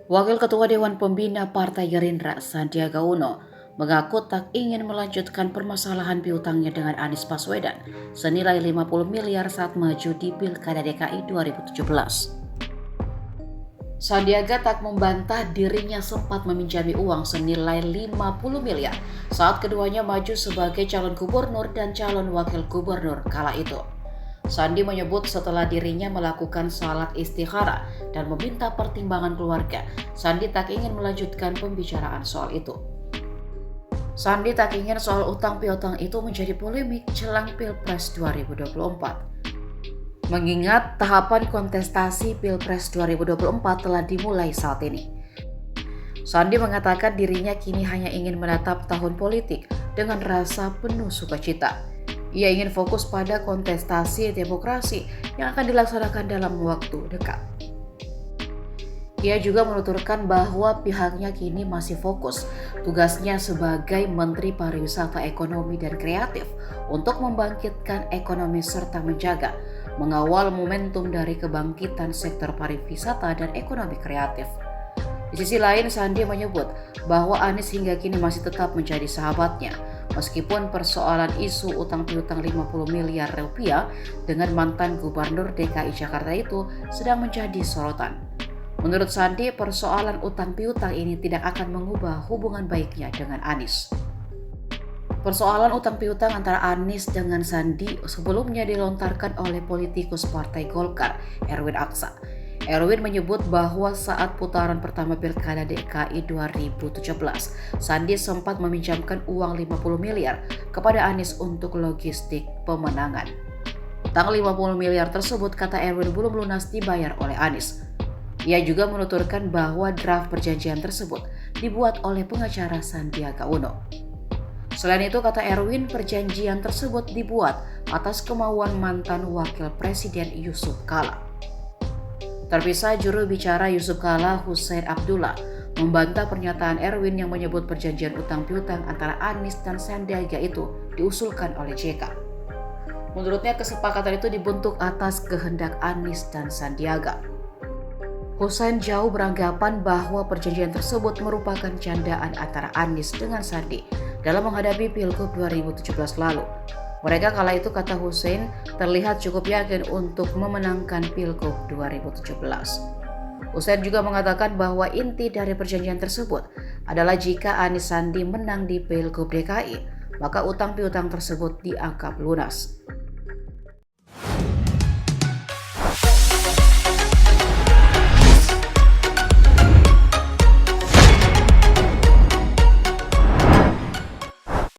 Wakil Ketua Dewan Pembina Partai Gerindra Sandiaga Uno mengaku tak ingin melanjutkan permasalahan piutangnya dengan Anies Baswedan senilai 50 miliar saat maju di Pilkada DKI 2017. Sandiaga tak membantah dirinya sempat meminjami uang senilai 50 miliar saat keduanya maju sebagai calon gubernur dan calon wakil gubernur kala itu. Sandi menyebut setelah dirinya melakukan salat istikharah dan meminta pertimbangan keluarga, Sandi tak ingin melanjutkan pembicaraan soal itu. Sandi tak ingin soal utang piutang itu menjadi polemik jelang Pilpres 2024. Mengingat tahapan kontestasi Pilpres 2024 telah dimulai saat ini. Sandi mengatakan dirinya kini hanya ingin menatap tahun politik dengan rasa penuh sukacita. Ia ingin fokus pada kontestasi demokrasi yang akan dilaksanakan dalam waktu dekat. Ia juga menuturkan bahwa pihaknya kini masih fokus tugasnya sebagai Menteri Pariwisata Ekonomi dan Kreatif untuk membangkitkan ekonomi serta menjaga, mengawal momentum dari kebangkitan sektor pariwisata dan ekonomi kreatif. Di sisi lain, Sandi menyebut bahwa Anies hingga kini masih tetap menjadi sahabatnya, meskipun persoalan isu utang piutang 50 miliar rupiah dengan mantan Gubernur DKI Jakarta itu sedang menjadi sorotan. Menurut Sandi, persoalan utang piutang ini tidak akan mengubah hubungan baiknya dengan Anies. Persoalan utang piutang antara Anies dengan Sandi sebelumnya dilontarkan oleh politikus Partai Golkar, Erwin Aksa. Erwin menyebut bahwa saat putaran pertama Pilkada DKI 2017, Sandi sempat meminjamkan uang 50 miliar kepada Anies untuk logistik pemenangan. Utang 50 miliar tersebut, kata Erwin, belum lunas dibayar oleh Anies. Ia juga menuturkan bahwa draft perjanjian tersebut dibuat oleh pengacara Sandiaga Uno. Selain itu, kata Erwin, perjanjian tersebut dibuat atas kemauan mantan Wakil Presiden Yusuf Kala. Terpisah, juru bicara Yusuf Kala, Hussein Abdullah, membantah pernyataan Erwin yang menyebut perjanjian utang piutang antara Anies dan Sandiaga itu diusulkan oleh JK. Menurutnya, kesepakatan itu dibentuk atas kehendak Anies dan Sandiaga. Hussein jauh beranggapan bahwa perjanjian tersebut merupakan candaan antara Anies dengan Sandi dalam menghadapi Pilgub 2017 lalu. Mereka kala itu, kata Hussein, terlihat cukup yakin untuk memenangkan Pilgub 2017. Hussein juga mengatakan bahwa inti dari perjanjian tersebut adalah jika Anies Sandi menang di Pilgub DKI, maka utang piutang tersebut dianggap lunas.